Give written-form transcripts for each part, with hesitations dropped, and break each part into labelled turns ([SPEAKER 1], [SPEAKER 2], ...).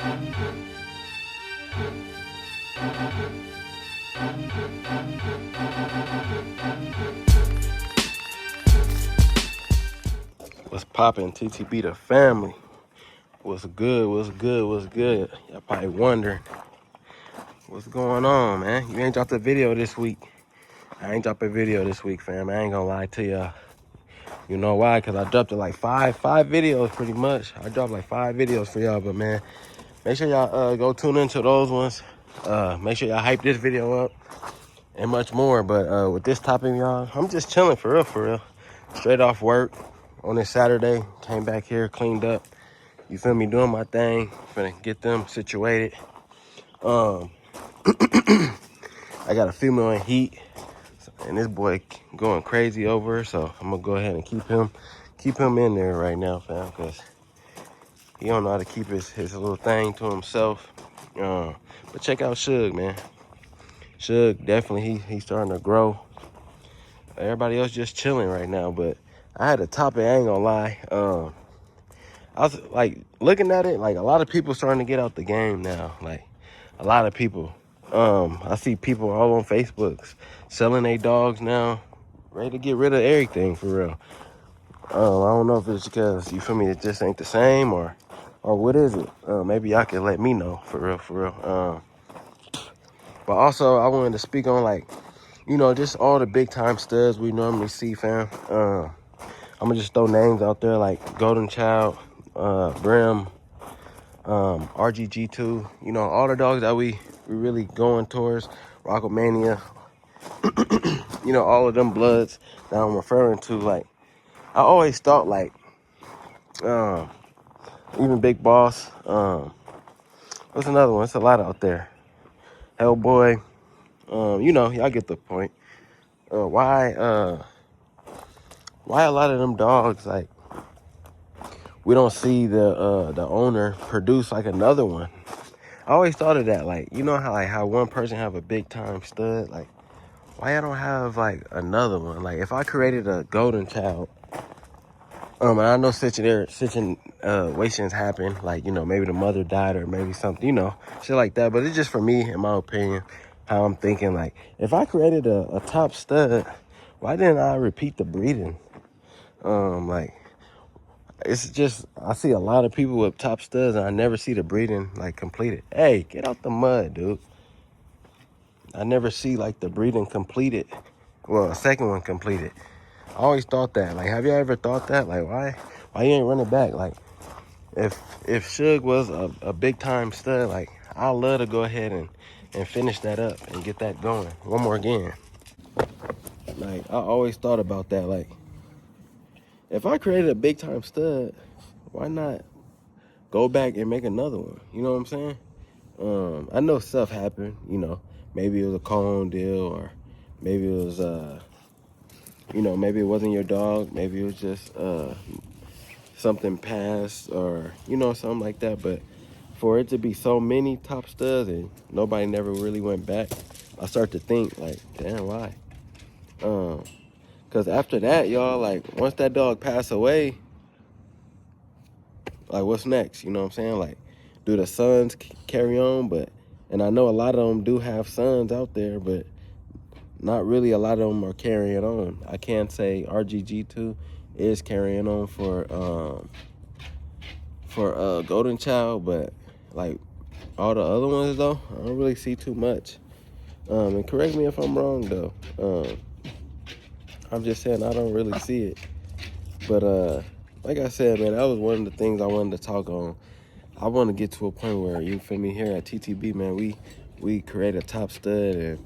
[SPEAKER 1] What's poppin', TTB the family? What's good, what's good, what's good? Y'all probably wondering what's going on, man. You ain't dropped a video this week. I ain't dropped a video this week, fam. I ain't gonna lie to y'all. You know why? Because I dropped like five videos pretty much. I dropped like 5 videos for y'all, but man, make sure y'all go tune into those ones. Make sure y'all hype this video up and much more. But with this topic, y'all, I'm just chilling for real. Straight off work on this Saturday. Came back here, cleaned up. You feel me? Doing my thing. Finna get them situated. I got a female in heat, and this boy going crazy over her, so I'm gonna go ahead and keep him in there right now, fam, because he don't know how to keep his little thing to himself. But check out Suge, man. Suge, definitely, he's starting to grow. Everybody else just chilling right now, but I had a topic, I ain't gonna lie. I was like looking at it, like a lot of people starting to get out the game now. Like a lot of people. I see people all on Facebook selling their dogs now, ready to get rid of everything for real. I don't know if it's because, you feel me, it just ain't the same or what is it? Maybe y'all can let me know for real. But also I wanted to speak on, like, you know, just all the big time studs we normally see, fam. I'm gonna just throw names out there like Golden Child, Brim, RGG2, you know, all the dogs that we really going towards, Rockomania, you know, all of them bloods that I'm referring to. Like, I always thought, like, even Big Boss, what's another one? It's a lot out there. Hellboy, you know, y'all get the point. Why a lot of them dogs, like, we don't see the owner produce like another one? I always thought of that, like, you know how one person have a big time stud, like, why I don't have like another one? Like, if I created a golden child, and I know situations happen, like, you know, maybe the mother died or maybe something, you know, shit like that. But it's just for me, in my opinion, how I'm thinking. Like, if I created a top stud, why didn't I repeat the breeding? Like, it's just, I see a lot of people with top studs and I never see the breeding like completed. Hey, get out the mud, dude. I never see like the breeding completed. Well, a second one completed. I always thought that. Like, have you ever thought that? Like, why you ain't running back? Like, if Suge was a big time stud, like, I'd love to go ahead and finish that up and get that going one more again. Like, I always thought about that. Like, if I created a big time stud, why not go back and make another one? You know what I'm saying? I know stuff happened, you know. Maybe it was a cone deal, or maybe it was you know, maybe it wasn't your dog, maybe it was just something passed, or, you know, something like that. But for it to be so many top studs and nobody never really went back, I start to think, like, damn, why? Because after that, y'all, like, once that dog passed away, like, what's next? You know what I'm saying? Like, do the sons carry on? And I know a lot of them do have sons out there, but not really a lot of them are carrying on. I can't say RGG2 is carrying on for Golden Child, but like all the other ones though, I don't really see too much. And correct me if I'm wrong though. I'm just saying I don't really see it. But like I said, man, that was one of the things I wanted to talk on. I want to get to a point where, you feel me, here at TTB, man, we create a top stud, and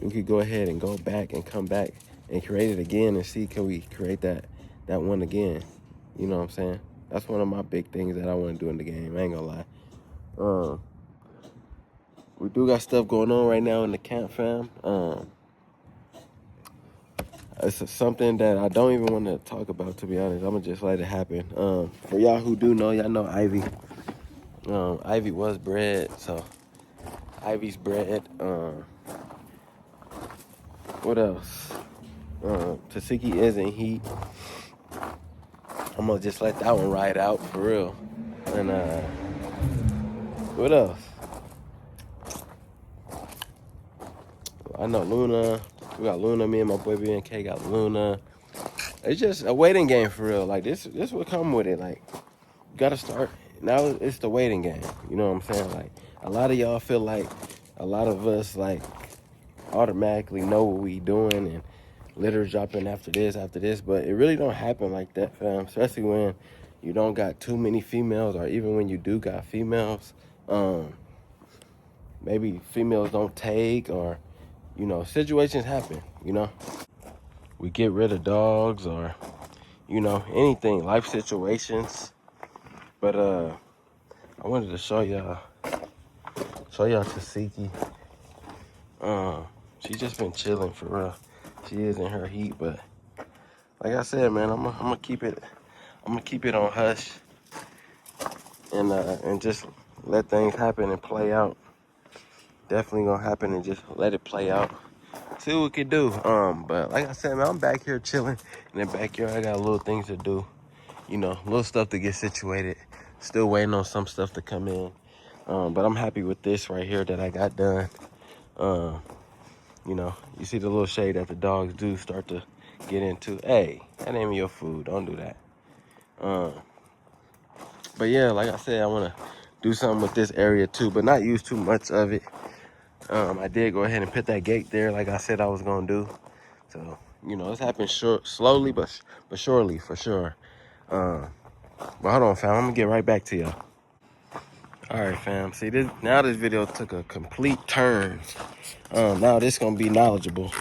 [SPEAKER 1] we could go ahead and go back and come back and create it again and see, can we create that one again? You know what I'm saying? That's one of my big things that I want to do in the game. I ain't gonna lie. We do got stuff going on right now in the camp, fam. It's something that I don't even want to talk about, to be honest. I'm gonna just let it happen. For y'all who do know, y'all know Ivy. Ivy was bred, so Ivy's bred. What else? Tasiki is in heat. I'm gonna just let that one ride out for real. And What else? I know Luna. We got Luna. Me and my boy BNK got Luna. It's just a waiting game for real. Like this will come with it. Like you gotta start. Now it's the waiting game. You know what I'm saying? Like a lot of y'all feel like a lot of us like automatically know what we doing and litter dropping after this, but it really don't happen like that, fam. Especially when you don't got too many females, or even when you do got females. Maybe females don't take, or you know, situations happen, you know. We get rid of dogs, or you know, anything, life situations. But I wanted to show y'all Tasiki. She just been chilling for real. She is in her heat, but like I said, man, I'm gonna keep it on hush and just let things happen and play out. Definitely gonna happen, and just let it play out. See what we can do. But like I said, man, I'm back here chilling in the backyard. I got little things to do, you know, little stuff to get situated. Still waiting on some stuff to come in. But I'm happy with this right here that I got done. You know, you see the little shade that the dogs do start to get into. Hey, that ain't your food. Don't do that. But yeah, like I said, I want to do something with this area too, but not use too much of it. I did go ahead and put that gate there like I said I was going to do. So, you know, it's happening slowly, but surely, for sure. But hold on, fam. I'm going to get right back to y'all. All right, fam. See, now this video took a complete turn. Now this going to be knowledgeable.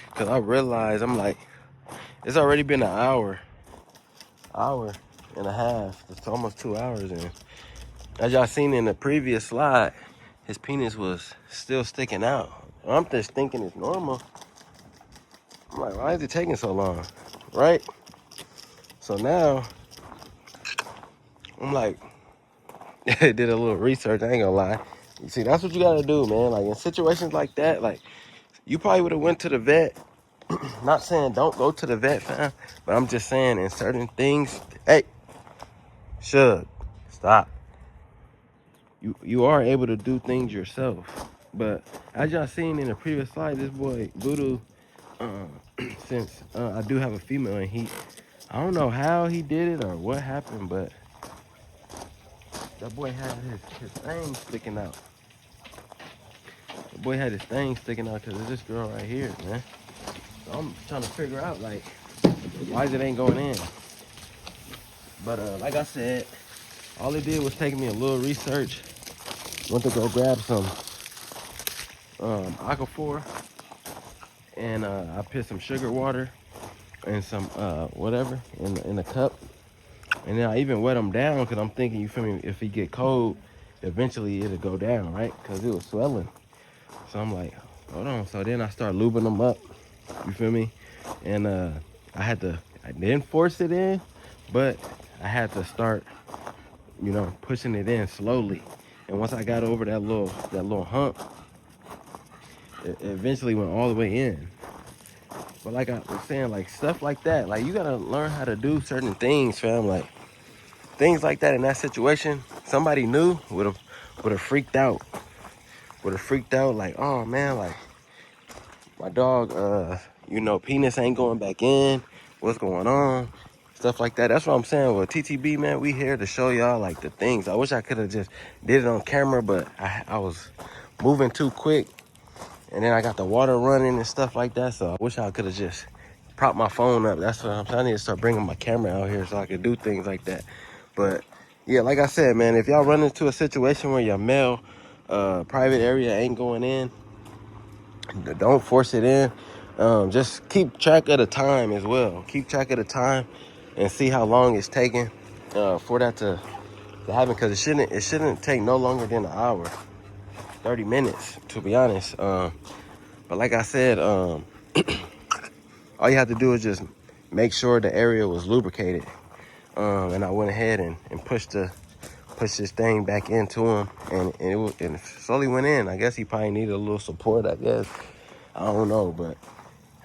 [SPEAKER 1] Because I realized, I'm like, it's already been an hour and a half. It's almost 2 hours. And as y'all seen in the previous slide, his penis was still sticking out. I'm just thinking it's normal. I'm like, why is it taking so long? Right? So now, I'm like, did a little research, I ain't gonna lie. You see, that's what you gotta do, man. Like in situations like that, like you probably would have went to the vet. Not saying don't go to the vet, fam, but I'm just saying in certain things, hey, stop. You are able to do things yourself. But as y'all seen in the previous slide, this boy Voodoo, since I do have a female and I don't know how he did it or what happened, but that boy had his thing sticking out. The boy had his thing sticking out because of this girl right here, man. So I'm trying to figure out, like, why it ain't going in. But like I said, all it did was take me a little research. Went to go grab some aquaphor, and I put some sugar water and some whatever in a cup. And then I even wet them down because I'm thinking, you feel me, if he get cold, eventually it'll go down, right? Because it was swelling. So I'm like, hold on. So then I start lubing them up, you feel me? And I didn't force it in, but I had to start, you know, pushing it in slowly. And once I got over that little hump, it eventually went all the way in. But like I was saying, like stuff like that, like you gotta learn how to do certain things, fam. Like things like that in that situation, somebody new would have freaked out. Would have freaked out, like, oh man, like my dog, you know, penis ain't going back in. What's going on? Stuff like that. That's what I'm saying. With TTB, man, we here to show y'all like the things. I wish I could have just did it on camera, but I was moving too quick, and then I got the water running and stuff like that. So I wish I could have just propped my phone up. That's what I'm trying to start bringing my camera out here so I could do things like that. But yeah, like I said, man, if y'all run into a situation where your male private area ain't going in, don't force it in. Just keep track of the time as well. Keep track of the time and see how long it's taking for that to happen, because it shouldn't take no longer than an hour, 30 minutes to be honest. But like I said, all you have to do is just make sure the area was lubricated. And I went ahead and pushed this thing back into him, and it slowly went in. I guess he probably needed a little support, I guess. I don't know, but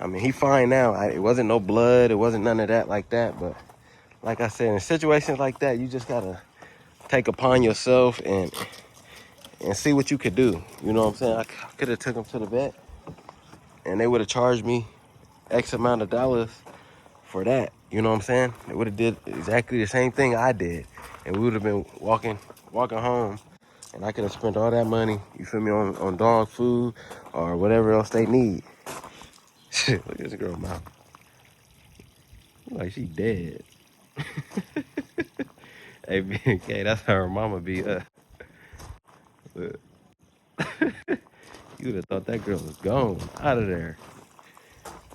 [SPEAKER 1] I mean, he fine now. It wasn't no blood. It wasn't none of that like that. But like I said, in situations like that, you just gotta take upon yourself and and see what you could do. You know what I'm saying? I could have took him to the vet, and they would have charged me X amount of dollars for that. You know what I'm saying? They would have did exactly the same thing I did, and we would have been walking home, and I could have spent all that money, you feel me, on dog food or whatever else they need. Shit, look at this girl mouth. Like she dead. Hey, BK, that's how her mama be. Look. You would have thought that girl was gone, out of there.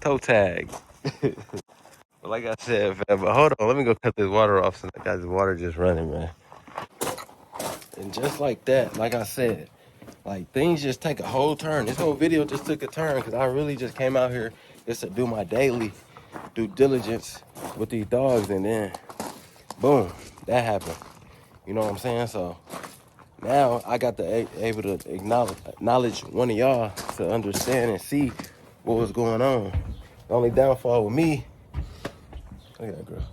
[SPEAKER 1] Toe tag. But like I said, fam, but hold on, let me go cut this water off since I got this water just running, man. And just like that, like I said, like things just take a whole turn. This whole video just took a turn because I really just came out here just to do my daily due diligence with these dogs, and then boom, that happened. You know what I'm saying? So now I got to able to acknowledge one of y'all to understand and see what was going on. The only downfall with me, look at that girl.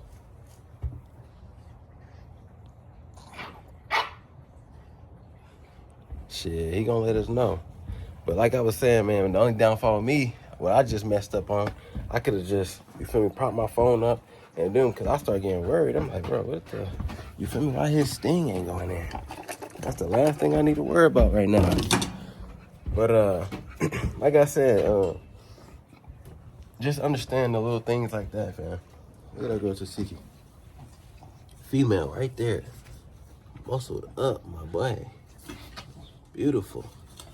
[SPEAKER 1] Shit, he gonna let us know. But like I was saying, man, the only downfall with me, what I just messed up on, I could have just, you feel me, propped my phone up and do them, because I started getting worried. I'm like, bro, what the, you feel me, why his sting ain't going in? That's the last thing I need to worry about right now. But like I said, just understand the little things like that, fam. Look at that girl, Tasiki. Female right there. Muscled up, my boy. Beautiful.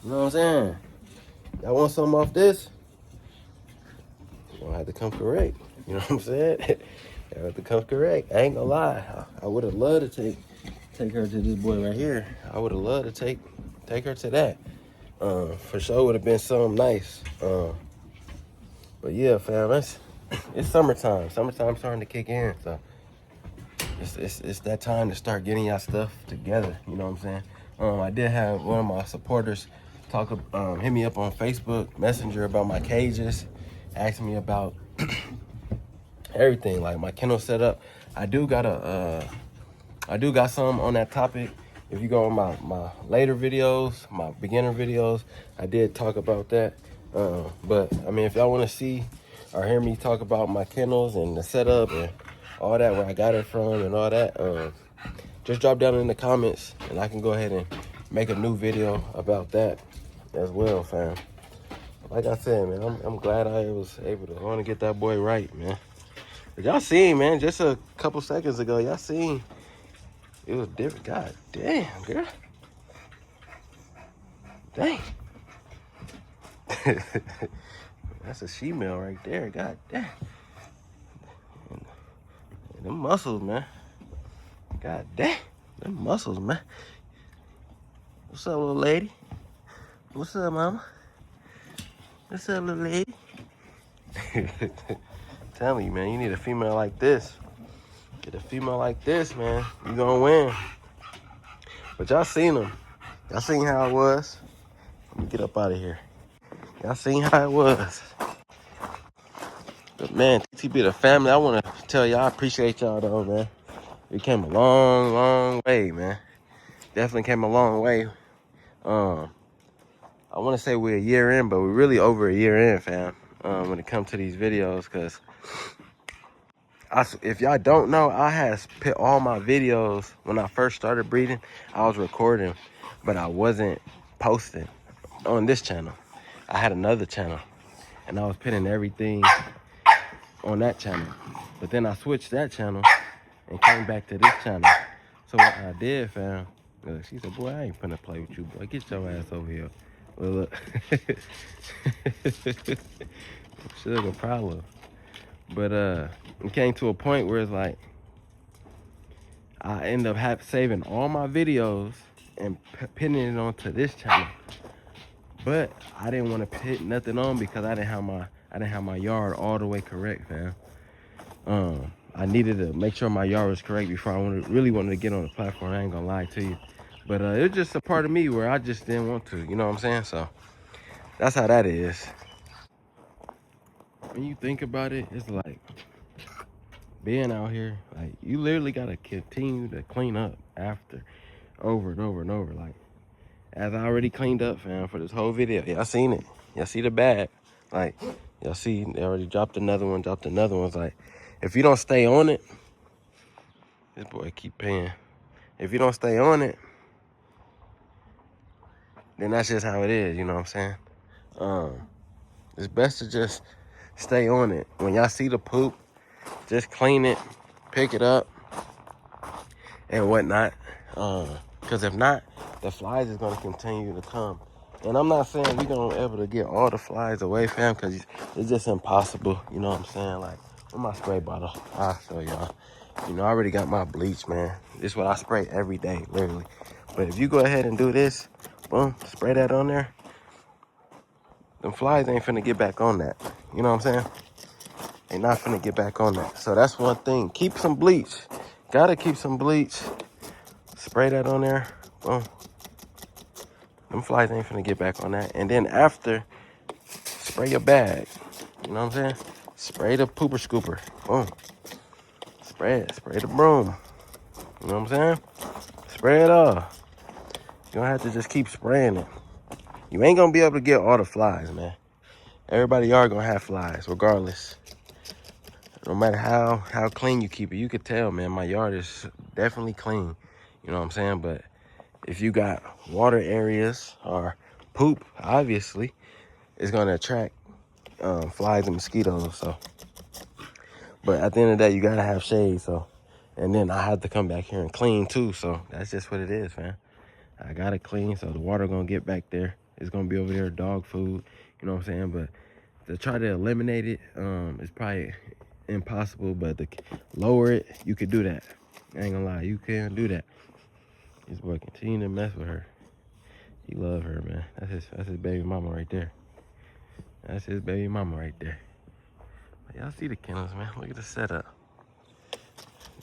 [SPEAKER 1] You know what I'm saying? Y'all want something off this? You're gonna have to come correct. You know what I'm saying? You have to come correct. I ain't gonna lie. I would have loved to take her to this boy right here. I would have loved to take her to that. For sure would have been something nice. But yeah, fam, it's summertime. Summertime's starting to kick in, so it's that time to start getting y'all stuff together. You know what I'm saying? I did have one of my supporters hit me up on Facebook Messenger about my cages, asking me about everything, like my kennel setup. I do got some on that topic. If you go on my later videos, my beginner videos, I did talk about that. But I mean, if y'all want to see or hear me talk about my kennels and the setup and all that, where I got it from and all that, just drop down in the comments and I can go ahead and make a new video about that as well, fam. Like I said, man, I'm glad I was able to get that boy right, man. But y'all seen, man, just a couple seconds ago, y'all seen it was different. God damn, girl. Dang. That's a she-male right there. God damn. And them muscles, man. God damn. Them muscles, man. What's up, little lady? What's up, mama? What's up, little lady? Tell me, man, you need a female like this. Get a female like this, man. You gonna win. But y'all seen them. Y'all seen how it was. Let me get up out of here. Y'all seen how it was. But man, TTB the family, I want to tell y'all I appreciate y'all though, man. We came a long, long way, man. Definitely came a long way. I want to say we're a year in, but we're really over a year in, fam. When it comes to these videos, because if y'all don't know, I had put all my videos when I first started breeding. I was recording, but I wasn't posting on this channel. I had another channel, and I was putting everything on that channel. But then I switched that channel and came back to this channel. So what I did, fam, she said, boy, I ain't finna play with you, boy. Get your ass over here. Well, look. Sugar problem. But it came to a point where it's like, I end up saving all my videos and pinning it onto this channel. But I didn't want to put nothing on because I didn't have my yard all the way correct, fam. I needed to make sure my yard was correct before I really wanted to get on the platform. I ain't gonna lie to you. But it was just a part of me where I just didn't want to, you know what I'm saying? So that's how that is. When you think about it, it's like being out here, like you literally gotta continue to clean up after over and over and over. Like as I already cleaned up, fam, for this whole video. Y'all seen it. Y'all see the bag. Like, y'all see, they already dropped another one, It's like, if you don't stay on it, this boy keep paying. If you don't stay on it, then that's just how it is, you know what I'm saying? It's best to just stay on it. When y'all see the poop, just clean it, pick it up, and whatnot. Because if not, the flies is gonna continue to come. And I'm not saying we're gonna be able to get all the flies away, fam, because it's just impossible. You know what I'm saying? Like, with my spray bottle, I'll show y'all. You know, I already got my bleach, man. This is what I spray every day, literally. But if you go ahead and do this, boom, spray that on there, them flies ain't finna get back on that. You know what I'm saying? They not finna get back on that. So that's one thing. Keep some bleach. Gotta keep some bleach. Spray that on there. Boom. Them flies ain't finna get back on that. And then after, spray your bag. You know what I'm saying? Spray the pooper scooper. Boom. Spray it. Spray the broom. You know what I'm saying? Spray it all. You're gonna have to just keep spraying it. You ain't gonna be able to get all the flies, man. Everybody are gonna have flies, regardless. No matter how clean you keep it, you could tell, man, my yard is definitely clean. You know what I'm saying? But if you got water areas or poop, obviously, it's gonna attract flies and mosquitoes. So, but at the end of the day, you gotta have shade. So, and then I have to come back here and clean too. So that's just what it is, man. I gotta clean, so the water gonna get back there. It's gonna be over there, dog food. You know what I'm saying? But to try to eliminate it, it's probably impossible. But to lower it, you could do that. I ain't gonna lie, you can do that. This boy continue to mess with her. He love her, man. That's his baby mama right there. That's his baby mama right there. Y'all see the kennels, man. Look at the setup.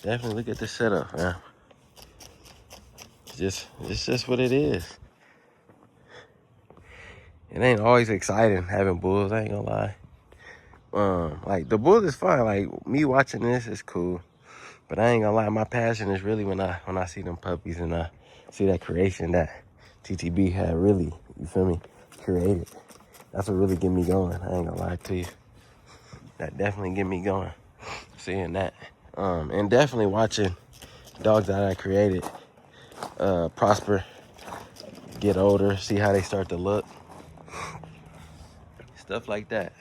[SPEAKER 1] Definitely look at the setup, man. It's just what it is. It ain't always exciting having bulls, I ain't gonna lie. Like, the bulls is fine. Like, me watching this is cool. But I ain't gonna lie, my passion is really when I see them puppies and I see that creation that TTB had really, you feel me, created. That's what really get me going. I ain't gonna lie to you. That definitely get me going, seeing that. And definitely watching dogs that I created prosper, get older, see how they start to look. Stuff like that.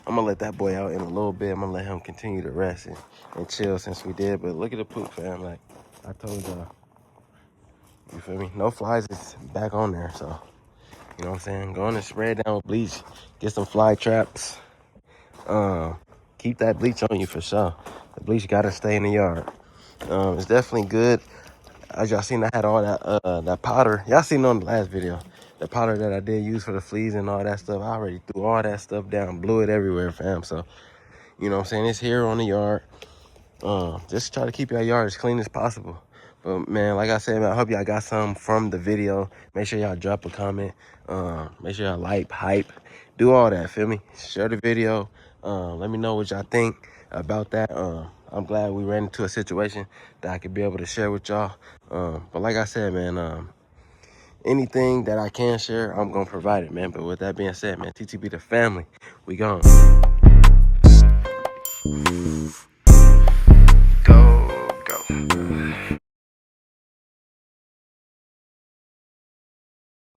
[SPEAKER 1] I'm gonna let that boy out in a little bit. I'm gonna let him continue to rest and chill since we did. But look at the poop, fam. Like I told y'all, you feel me? No flies is back on there, so you know what I'm saying? Go on and spray it down with bleach. Get some fly traps. Keep that bleach on you for sure. The bleach gotta stay in the yard. It's definitely good. As y'all seen, I had all that powder. Y'all seen on the last video. The powder that I did use for the fleas and all that stuff. I already threw all that stuff down, blew it everywhere, fam. So, you know what I'm saying? It's here on the yard. Just try to keep your yard as clean as possible. But, man, like I said, man, I hope y'all got something from the video. Make sure y'all drop a comment. Make sure y'all like, hype. Do all that, feel me? Share the video. Let me know what y'all think about that. I'm glad we ran into a situation that I could be able to share with y'all. But like I said, man, anything that I can share, I'm going to provide it, man. But with that being said, man, TTB the family, we gone.